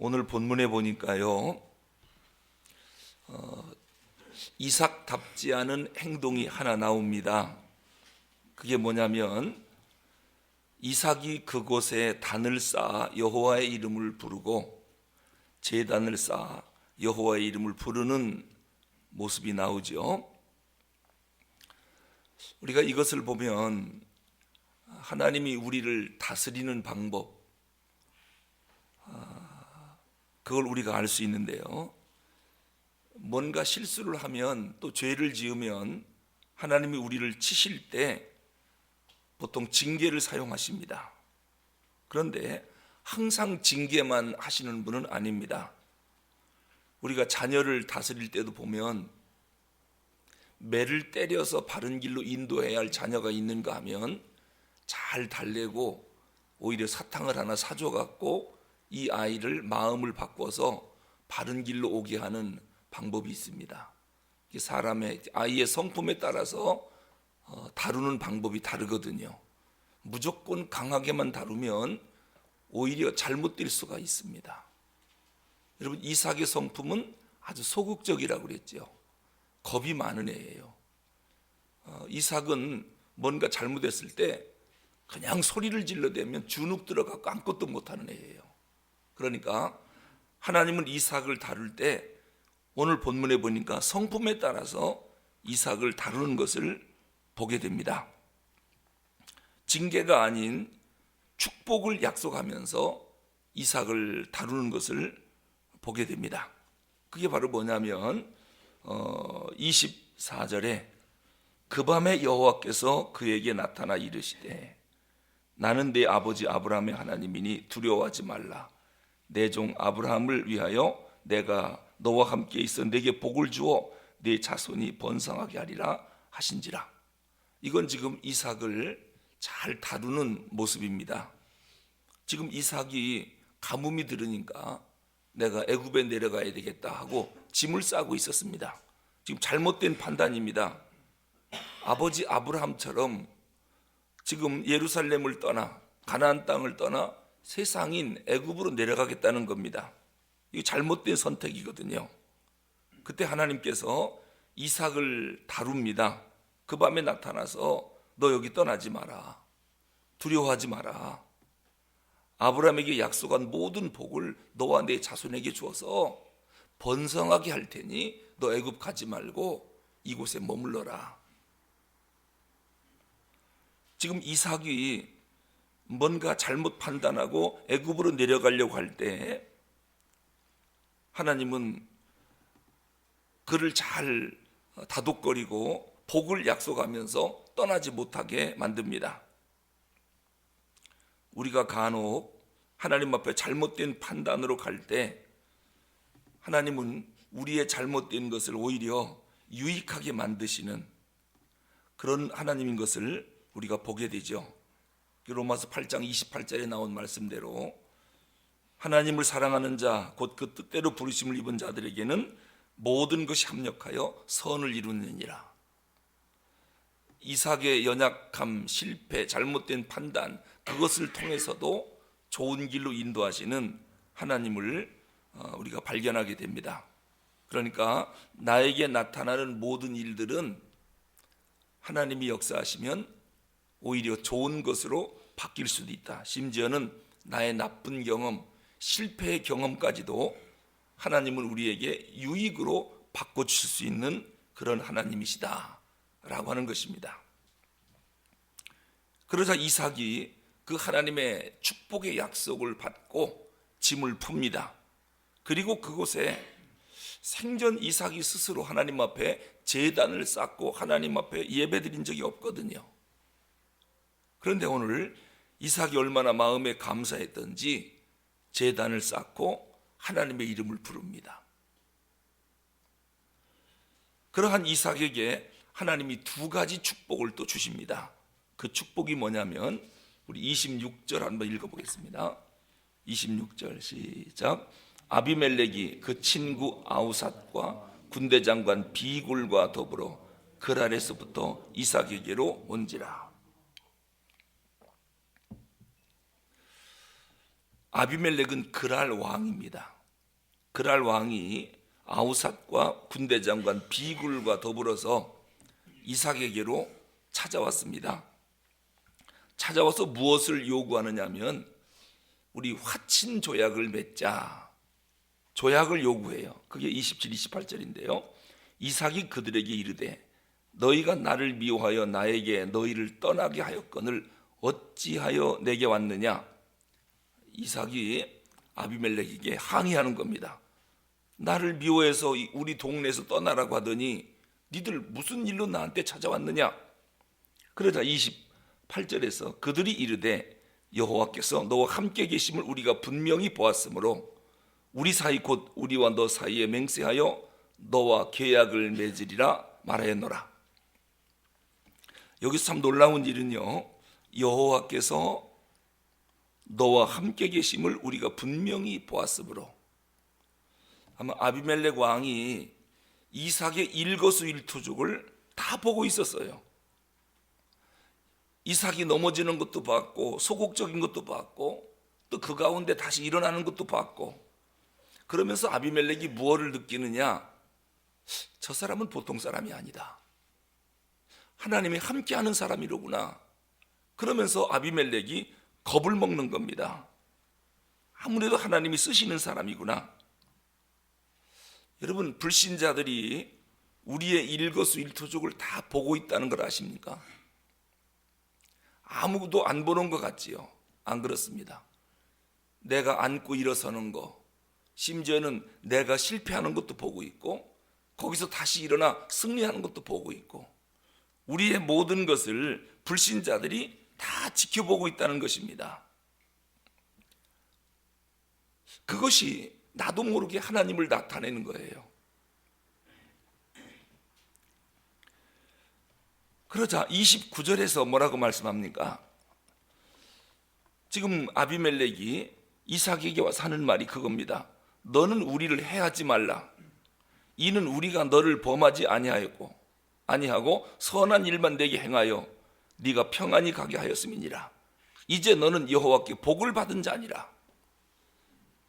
오늘 본문에 보니까요, 이삭답지 않은 행동이 하나 나옵니다. 그게 뭐냐면 이삭이 그곳에 단을 쌓아 여호와의 이름을 부르고 제단을 쌓아 여호와의 이름을 부르는 모습이 나오죠. 우리가 이것을 보면 하나님이 우리를 다스리는 방법, 그걸 우리가 알 수 있는데요, 뭔가 실수를 하면 또 죄를 지으면 하나님이 우리를 치실 때 보통 징계를 사용하십니다. 그런데 항상 징계만 하시는 분은 아닙니다. 우리가 자녀를 다스릴 때도 보면 매를 때려서 바른 길로 인도해야 할 자녀가 있는가 하면 잘 달래고 오히려 사탕을 하나 사줘갖고 이 아이를 마음을 바꿔서 바른 길로 오게 하는 방법이 있습니다. 사람의 아이의 성품에 따라서 다루는 방법이 다르거든요. 무조건 강하게만 다루면 오히려 잘못될 수가 있습니다. 여러분, 이삭의 성품은 아주 소극적이라고 그랬죠. 겁이 많은 애예요. 이삭은 뭔가 잘못했을 때 그냥 소리를 질러대면 주눅 들어가고 아무것도 못하는 애예요. 그러니까 하나님은 이삭을 다룰 때 오늘 본문에 보니까 성품에 따라서 이삭을 다루는 것을 보게 됩니다. 징계가 아닌 축복을 약속하면서 이삭을 다루는 것을 보게 됩니다. 그게 바로 뭐냐면 24절에 그 밤에 여호와께서 그에게 나타나 이르시되 나는 내 아버지 아브라함의 하나님이니 두려워하지 말라. 내 종 아브라함을 위하여 내가 너와 함께 있어 내게 복을 주어 내 자손이 번성하게 하리라 하신지라. 이건 지금 이삭을 잘 다루는 모습입니다. 지금 이삭이 가뭄이 들으니까 내가 애굽에 내려가야 되겠다 하고 짐을 싸고 있었습니다. 지금 잘못된 판단입니다. 아버지 아브라함처럼 지금 예루살렘을 떠나 가나안 땅을 떠나 세상인 애굽으로 내려가겠다는 겁니다. 이거 잘못된 선택이거든요. 그때 하나님께서 이삭을 다룹니다. 그 밤에 나타나서 너 여기 떠나지 마라. 두려워하지 마라. 아브라함에게 약속한 모든 복을 너와 내 자손에게 주어서 번성하게 할 테니 너 애굽 가지 말고 이곳에 머물러라. 지금 이삭이 뭔가 잘못 판단하고 애굽으로 내려가려고 할 때 하나님은 그를 잘 다독거리고 복을 약속하면서 떠나지 못하게 만듭니다. 우리가 간혹 하나님 앞에 잘못된 판단으로 갈 때 하나님은 우리의 잘못된 것을 오히려 유익하게 만드시는 그런 하나님인 것을 우리가 보게 되죠. 로마서 8장 28절에 나온 말씀대로 하나님을 사랑하는 자 곧 그 뜻대로 부르심을 입은 자들에게는 모든 것이 합력하여 선을 이루느니라. 이삭의 연약함, 실패, 잘못된 판단, 그것을 통해서도 좋은 길로 인도하시는 하나님을 우리가 발견하게 됩니다. 그러니까 나에게 나타나는 모든 일들은 하나님이 역사하시면 오히려 좋은 것으로 바뀔 수도 있다. 심지어는 나의 나쁜 경험, 실패의 경험까지도 하나님은 우리에게 유익으로 바꿔주실 수 있는 그런 하나님이시다 라고 하는 것입니다. 그러자 이삭이 그 하나님의 축복의 약속을 받고 짐을 풉니다. 그리고 그곳에 생전 이삭이 스스로 하나님 앞에 제단을 쌓고 하나님 앞에 예배드린 적이 없거든요. 그런데 오늘 이삭이 얼마나 마음에 감사했던지 제단을 쌓고 하나님의 이름을 부릅니다. 그러한 이삭에게 하나님이 두 가지 축복을 또 주십니다. 그 축복이 뭐냐면 우리 26절 한번 읽어보겠습니다. 26절 시작. 아비멜렉이 그 친구 아우삿과 군대 장관 비굴과 더불어 그랄에서부터 이삭에게로 온지라. 아비멜렉은 그랄 왕입니다. 그랄 왕이 아우삿과 군대장관 비굴과 더불어서 이삭에게로 찾아왔습니다. 찾아와서 무엇을 요구하느냐면 우리 화친 조약을 맺자. 조약을 요구해요. 그게 27, 28절인데요. 이삭이 그들에게 이르되 너희가 나를 미워하여 나에게 너희를 떠나게 하였거늘 어찌하여 내게 왔느냐. 이삭이 아비멜렉에게 항의하는 겁니다. 나를 미워해서 우리 동네에서 떠나라고 하더니 니들 무슨 일로 나한테 찾아왔느냐. 그러자 28절에서 그들이 이르되 여호와께서 너와 함께 계심을 우리가 분명히 보았으므로 우리 사이 곧 우리와 너 사이에 맹세하여 너와 계약을 맺으리라 말하였노라. 여기서 참 놀라운 일은요, 여호와께서 너와 함께 계심을 우리가 분명히 보았으므로. 아마 아비멜렉 왕이 이삭의 일거수일투족을 다 보고 있었어요. 이삭이 넘어지는 것도 봤고 소극적인 것도 봤고 또 그 가운데 다시 일어나는 것도 봤고, 그러면서 아비멜렉이 무엇을 느끼느냐? 저 사람은 보통 사람이 아니다. 하나님이 함께하는 사람이로구나. 그러면서 아비멜렉이 겁을 먹는 겁니다. 아무래도 하나님이 쓰시는 사람이구나. 여러분, 불신자들이 우리의 일거수일투족을 다 보고 있다는 걸 아십니까? 아무도 안 보는 것 같지요? 안 그렇습니다. 내가 앉고 일어서는 거, 심지어는 내가 실패하는 것도 보고 있고 거기서 다시 일어나 승리하는 것도 보고 있고, 우리의 모든 것을 불신자들이 다 지켜보고 있다는 것입니다. 그것이 나도 모르게 하나님을 나타내는 거예요. 그러자 29절에서 뭐라고 말씀합니까? 지금 아비멜렉이 이삭에게 와서 하는 말이 그겁니다. 너는 우리를 해하지 말라. 이는 우리가 너를 범하지 아니하고 선한 일만 내게 행하여 네가 평안히 가게 하였음이니라. 이제 너는 여호와께 복을 받은 자니라.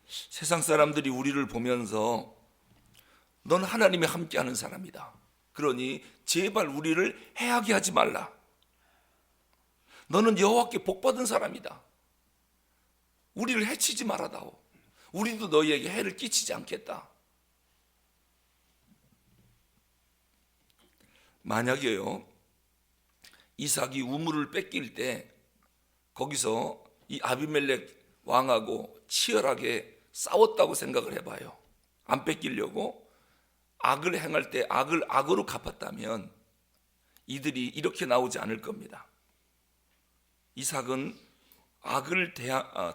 세상 사람들이 우리를 보면서 넌 하나님이 함께하는 사람이다. 그러니 제발 우리를 해하게 하지 말라. 너는 여호와께 복 받은 사람이다. 우리를 해치지 말아다오. 우리도 너희에게 해를 끼치지 않겠다. 만약에요, 이삭이 우물을 뺏길 때 거기서 이 아비멜렉 왕하고 치열하게 싸웠다고 생각을 해봐요. 안 뺏기려고 악을 행할 때 악을 악으로 갚았다면 이들이 이렇게 나오지 않을 겁니다. 이삭은 악을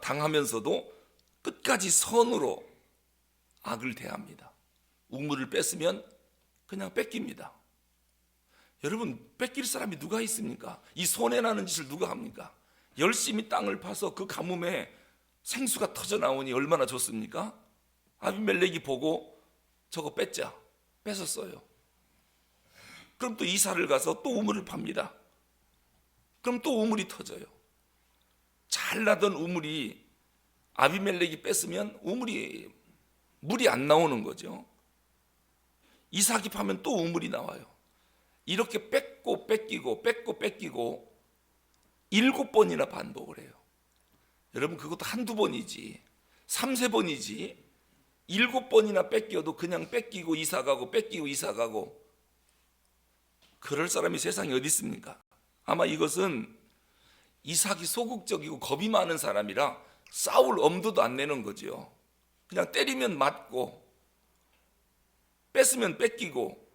당하면서도 끝까지 선으로 악을 대합니다. 우물을 뺐으면 그냥 뺏깁니다. 여러분, 뺏길 사람이 누가 있습니까? 이 손해나는 짓을 누가 합니까? 열심히 땅을 파서 그 가뭄에 생수가 터져 나오니 얼마나 좋습니까? 아비멜렉이 보고 저거 뺏었어요. 그럼 또 이사를 가서 또 우물을 팝니다. 그럼 또 우물이 터져요. 잘 나던 우물이 아비멜렉이 뺐으면 물이 안 나오는 거죠. 이삭이 파면 또 우물이 나와요. 이렇게 뺏고 뺏기고 7번이나 반복을 해요. 여러분, 그것도 한두 번이지 3-4번이지 7번이나 뺏겨도 그냥 뺏기고 이사가고 뺏기고 이사가고, 그럴 사람이 세상에 어디 있습니까? 아마 이것은 이삭이 소극적이고 겁이 많은 사람이라 싸울 엄두도 안 내는 거죠. 그냥 때리면 맞고 뺏으면 뺏기고.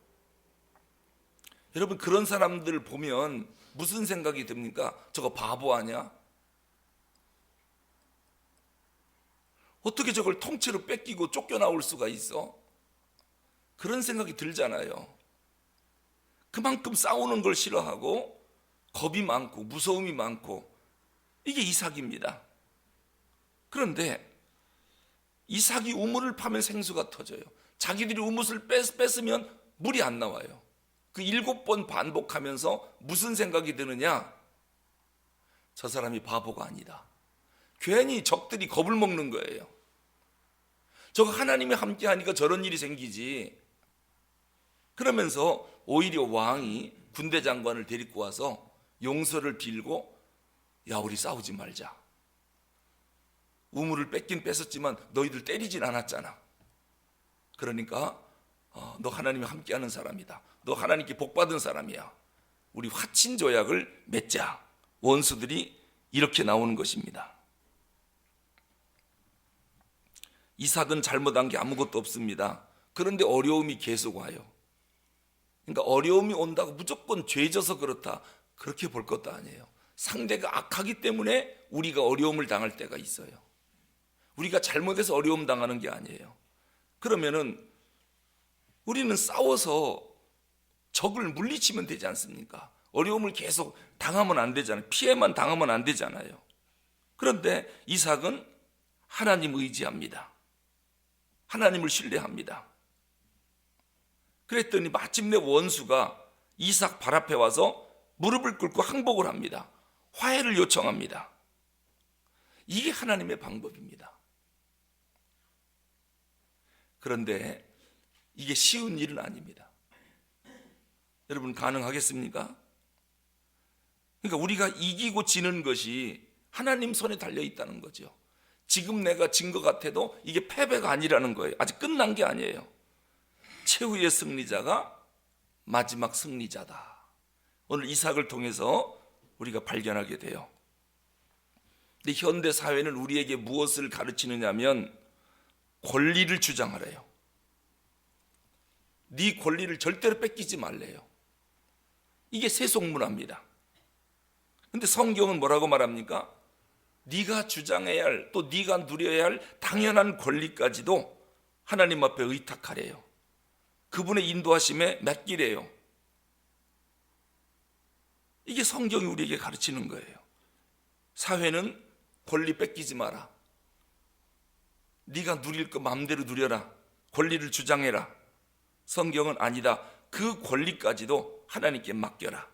여러분, 그런 사람들 보면 무슨 생각이 듭니까? 저거 바보 아니야? 어떻게 저걸 통째로 뺏기고 쫓겨나올 수가 있어? 그런 생각이 들잖아요. 그만큼 싸우는 걸 싫어하고 겁이 많고 무서움이 많고, 이게 이삭입니다. 그런데 이삭이 우물을 파면 생수가 터져요. 자기들이 우물을 뺐으면 물이 안 나와요. 그 7번 반복하면서 무슨 생각이 드느냐? 저 사람이 바보가 아니다. 괜히 적들이 겁을 먹는 거예요. 저거 하나님이 함께 하니까 저런 일이 생기지. 그러면서 오히려 왕이 군대 장관을 데리고 와서 용서를 빌고, 야, 우리 싸우지 말자. 우물을 뺏긴 뺏었지만 너희들 때리진 않았잖아. 그러니까 너 하나님이 함께하는 사람이다. 너 하나님께 복받은 사람이야. 우리 화친 조약을 맺자. 원수들이 이렇게 나오는 것입니다. 이삭은 잘못한 게 아무것도 없습니다. 그런데 어려움이 계속 와요. 그러니까 어려움이 온다고 무조건 죄져서 그렇다, 그렇게 볼 것도 아니에요. 상대가 악하기 때문에 우리가 어려움을 당할 때가 있어요. 우리가 잘못해서 어려움 당하는 게 아니에요. 그러면은 우리는 싸워서 적을 물리치면 되지 않습니까? 어려움을 계속 당하면 안 되잖아요. 피해만 당하면 안 되잖아요. 그런데 이삭은 하나님 의지합니다. 하나님을 신뢰합니다. 그랬더니 마침내 원수가 이삭 발 앞에 와서 무릎을 꿇고 항복을 합니다. 화해를 요청합니다. 이게 하나님의 방법입니다. 그런데 이게 쉬운 일은 아닙니다. 여러분, 가능하겠습니까? 그러니까 우리가 이기고 지는 것이 하나님 손에 달려 있다는 거죠. 지금 내가 진 것 같아도 이게 패배가 아니라는 거예요. 아직 끝난 게 아니에요. 최후의 승리자가 마지막 승리자다. 오늘 이삭을 통해서 우리가 발견하게 돼요. 근데 현대 사회는 우리에게 무엇을 가르치느냐면 권리를 주장하래요. 네 권리를 절대로 뺏기지 말래요. 이게 세속문화입니다. 근데 성경은 뭐라고 말합니까? 네가 주장해야 할, 또 네가 누려야 할 당연한 권리까지도 하나님 앞에 의탁하래요. 그분의 인도하심에 맡기래요. 이게 성경이 우리에게 가르치는 거예요. 사회는 권리 뺏기지 마라. 네가 누릴 거 마음대로 누려라. 권리를 주장해라. 성경은 아니다. 그 권리까지도 하나님께 맡겨라.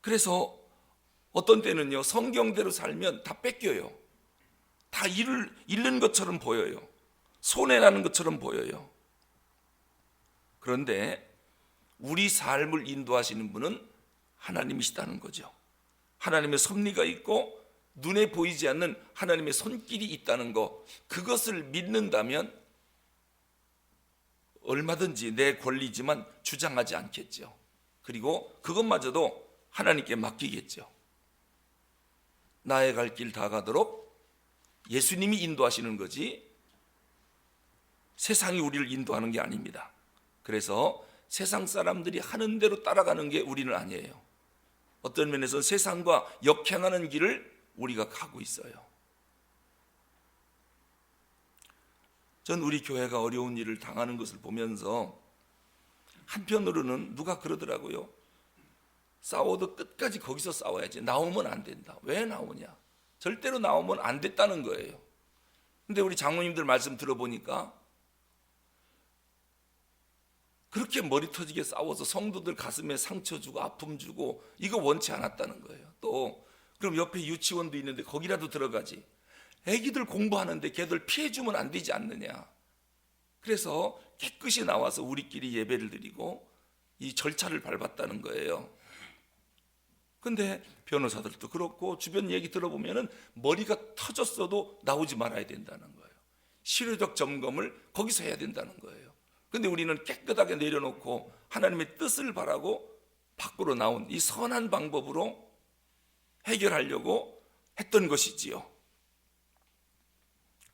그래서 어떤 때는요, 성경대로 살면 다 뺏겨요. 다 잃는 것처럼 보여요. 손해나는 것처럼 보여요. 그런데 우리 삶을 인도하시는 분은 하나님이시다는 거죠. 하나님의 섭리가 있고 눈에 보이지 않는 하나님의 손길이 있다는 거, 그것을 믿는다면 얼마든지 내 권리지만 주장하지 않겠죠. 그리고 그것마저도 하나님께 맡기겠죠. 나의 갈 길 다 가도록 예수님이 인도하시는 거지 세상이 우리를 인도하는 게 아닙니다. 그래서 세상 사람들이 하는 대로 따라가는 게 우리는 아니에요. 어떤 면에서는 세상과 역행하는 길을 우리가 가고 있어요. 전 우리 교회가 어려운 일을 당하는 것을 보면서 한편으로는 누가 그러더라고요. 싸워도 끝까지 거기서 싸워야지. 나오면 안 된다. 왜 나오냐? 절대로 나오면 안 됐다는 거예요. 근데 우리 장로님들 말씀 들어보니까 그렇게 머리 터지게 싸워서 성도들 가슴에 상처 주고 아픔 주고 이거 원치 않았다는 거예요. 또 그럼 옆에 유치원도 있는데 거기라도 들어가지. 애기들 공부하는데 걔들 피해 주면 안 되지 않느냐. 그래서 깨끗이 나와서 우리끼리 예배를 드리고 이 절차를 밟았다는 거예요. 근데 변호사들도 그렇고 주변 얘기 들어보면은 머리가 터졌어도 나오지 말아야 된다는 거예요. 실효적 점검을 거기서 해야 된다는 거예요. 근데 우리는 깨끗하게 내려놓고 하나님의 뜻을 바라고 밖으로 나온 이 선한 방법으로 해결하려고 했던 것이지요.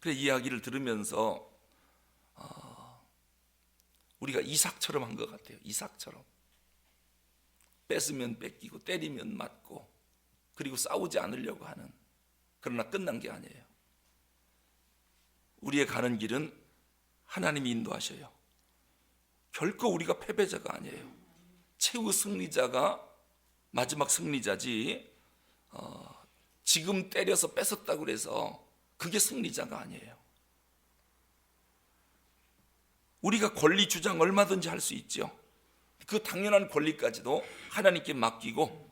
그래, 이야기를 들으면서 우리가 이삭처럼 한 것 같아요. 이삭처럼 뺏으면 뺏기고 때리면 맞고 그리고 싸우지 않으려고 하는, 그러나 끝난 게 아니에요. 우리의 가는 길은 하나님이 인도하셔요. 결코 우리가 패배자가 아니에요. 최후 승리자가 마지막 승리자지 지금 때려서 뺏었다고 그래서 그게 승리자가 아니에요. 우리가 권리 주장 얼마든지 할 수 있죠. 그 당연한 권리까지도 하나님께 맡기고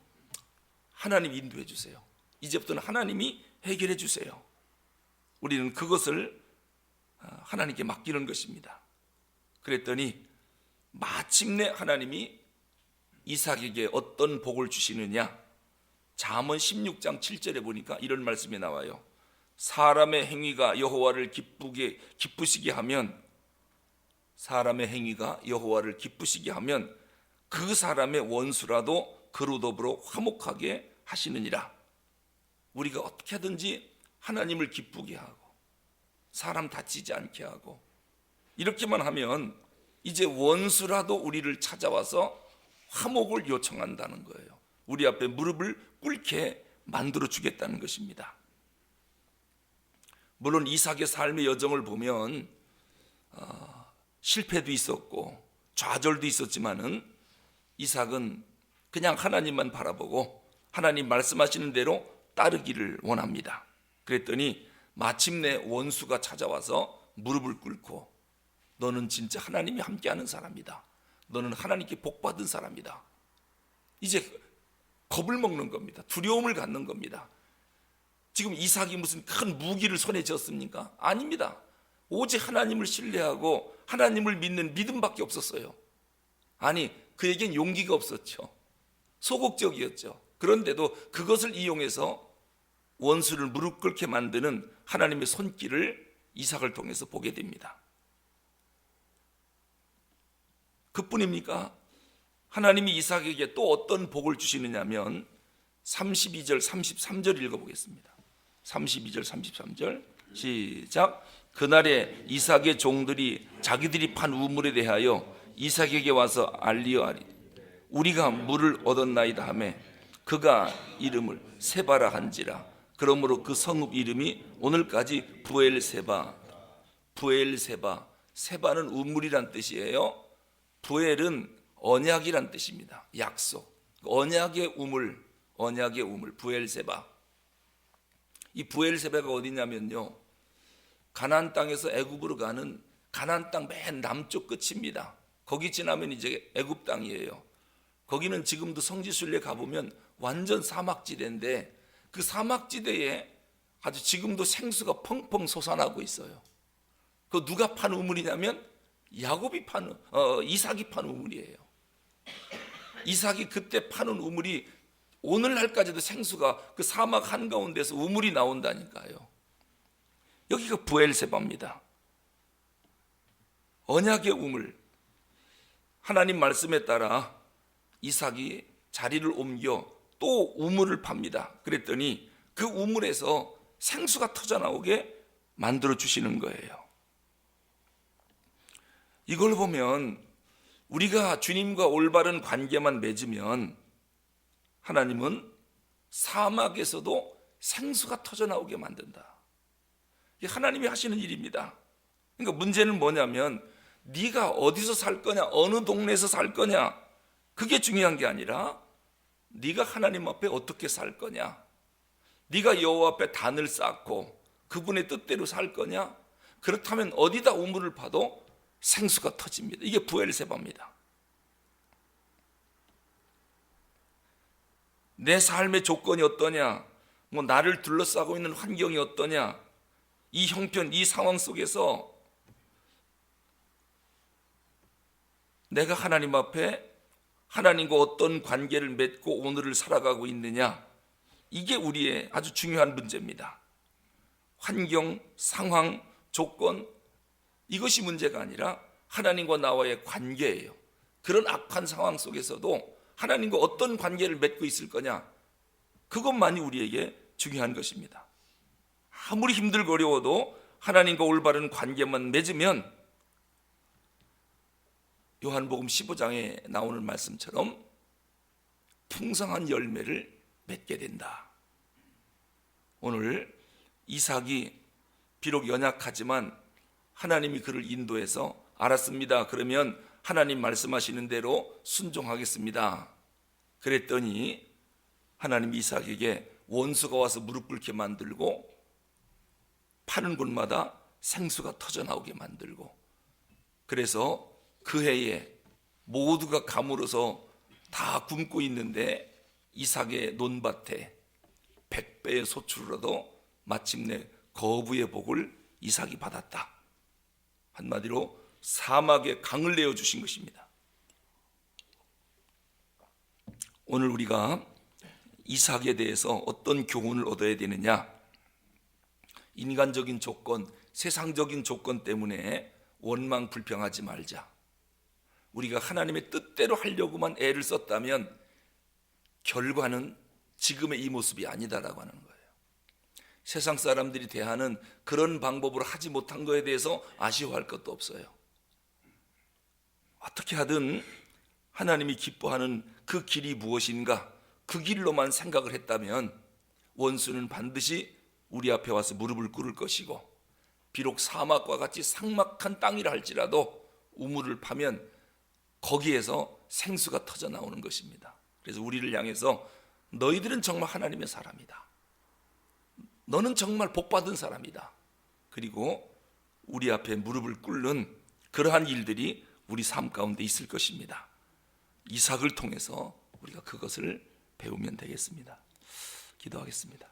하나님 인도해 주세요. 이제부터는 하나님이 해결해 주세요. 우리는 그것을 하나님께 맡기는 것입니다. 그랬더니 마침내 하나님이 이삭에게 어떤 복을 주시느냐, 잠언 16장 7절에 보니까 이런 말씀이 나와요. 사람의 행위가 여호와를 기쁘시게 하면, 사람의 행위가 여호와를 기쁘시게 하면 그 사람의 원수라도 그로 더불어 화목하게 하시느니라. 우리가 어떻게 하든지 하나님을 기쁘게 하고 사람 다치지 않게 하고 이렇게만 하면 이제 원수라도 우리를 찾아와서 화목을 요청한다는 거예요. 우리 앞에 무릎을 꿇게 만들어 주겠다는 것입니다. 물론 이삭의 삶의 여정을 보면 실패도 있었고 좌절도 있었지만은 이삭은 그냥 하나님만 바라보고 하나님 말씀하시는 대로 따르기를 원합니다. 그랬더니 마침내 원수가 찾아와서 무릎을 꿇고 너는 진짜 하나님이 함께하는 사람이다. 너는 하나님께 복받은 사람이다. 이제 겁을 먹는 겁니다. 두려움을 갖는 겁니다. 지금 이삭이 무슨 큰 무기를 손에 쥐었습니까? 아닙니다. 오직 하나님을 신뢰하고 하나님을 믿는 믿음밖에 없었어요. 아니, 그에겐 용기가 없었죠. 소극적이었죠. 그런데도 그것을 이용해서 원수를 무릎 꿇게 만드는 하나님의 손길을 이삭을 통해서 보게 됩니다. 그뿐입니까? 하나님이 이삭에게 또 어떤 복을 주시느냐면 32절 33절 읽어보겠습니다. 32절 33절 시작. 그날에 이삭의 종들이 자기들이 판 우물에 대하여 이삭에게 와서 알리어하리. 우리가 물을 얻었나이다 하며 그가 이름을 세바라 한지라. 그러므로 그 성읍 이름이 오늘까지 부엘세바. 부엘세바, 세바는 우물이란 뜻이에요. 부엘은 언약이란 뜻입니다. 약속, 언약의 우물, 언약의 우물, 부엘세바. 이 부엘세바가 어디냐면요, 가나안 땅에서 애굽으로 가는 가나안 땅 맨 남쪽 끝입니다. 거기 지나면 이제 애굽 땅이에요. 거기는 지금도 성지순례 가보면 완전 사막지대인데 그 사막지대에 아주 지금도 생수가 펑펑 솟아나고 있어요. 그 누가 판 우물이냐면 이삭이 판 우물이에요. 이삭이 그때 파는 우물이 오늘날까지도 생수가 그 사막 한가운데서 우물이 나온다니까요. 여기가 부엘세바입니다. 언약의 우물. 하나님 말씀에 따라 이삭이 자리를 옮겨 또 우물을 팝니다. 그랬더니 그 우물에서 생수가 터져나오게 만들어 주시는 거예요. 이걸 보면 우리가 주님과 올바른 관계만 맺으면 하나님은 사막에서도 생수가 터져나오게 만든다. 이게 하나님이 하시는 일입니다. 그러니까 문제는 뭐냐면 네가 어디서 살 거냐, 어느 동네에서 살 거냐, 그게 중요한 게 아니라 네가 하나님 앞에 어떻게 살 거냐, 네가 여호와 앞에 단을 쌓고 그분의 뜻대로 살 거냐. 그렇다면 어디다 우물을 파도 생수가 터집니다. 이게 부엘세바입니다. 내 삶의 조건이 어떠냐, 나를 둘러싸고 있는 환경이 어떠냐, 이 형편, 이 상황 속에서 내가 하나님 앞에 하나님과 어떤 관계를 맺고 오늘을 살아가고 있느냐, 이게 우리의 아주 중요한 문제입니다. 환경, 상황, 조건, 이것이 문제가 아니라 하나님과 나와의 관계예요. 그런 악한 상황 속에서도 하나님과 어떤 관계를 맺고 있을 거냐, 그것만이 우리에게 중요한 것입니다. 아무리 힘들고 어려워도 하나님과 올바른 관계만 맺으면 요한복음 15장에 나오는 말씀처럼 풍성한 열매를 맺게 된다. 오늘 이삭이 비록 연약하지만 하나님이 그를 인도해서 알았습니다. 그러면 하나님 말씀하시는 대로 순종하겠습니다. 그랬더니 하나님이 이삭에게 원수가 와서 무릎 꿇게 만들고 파는 곳마다 생수가 터져나오게 만들고, 그래서 그 해에 모두가 가물어서 다 굶고 있는데 이삭의 논밭에 100배의 소출로라도 마침내 거부의 복을 이삭이 받았다. 한마디로 사막에 강을 내어주신 것입니다. 오늘 우리가 이삭에 대해서 어떤 교훈을 얻어야 되느냐? 인간적인 조건, 세상적인 조건 때문에 원망 불평하지 말자. 우리가 하나님의 뜻대로 하려고만 애를 썼다면 결과는 지금의 이 모습이 아니다라고 하는 거예요. 세상 사람들이 대하는 그런 방법으로 하지 못한 것에 대해서 아쉬워할 것도 없어요. 어떻게 하든 하나님이 기뻐하는 그 길이 무엇인가, 그 길로만 생각을 했다면 원수는 반드시 우리 앞에 와서 무릎을 꿇을 것이고, 비록 사막과 같이 삭막한 땅이라 할지라도 우물을 파면 거기에서 생수가 터져 나오는 것입니다. 그래서 우리를 향해서 너희들은 정말 하나님의 사람이다. 너는 정말 복받은 사람이다. 그리고 우리 앞에 무릎을 꿇는 그러한 일들이 우리 삶 가운데 있을 것입니다. 이삭을 통해서 우리가 그것을 배우면 되겠습니다. 기도하겠습니다.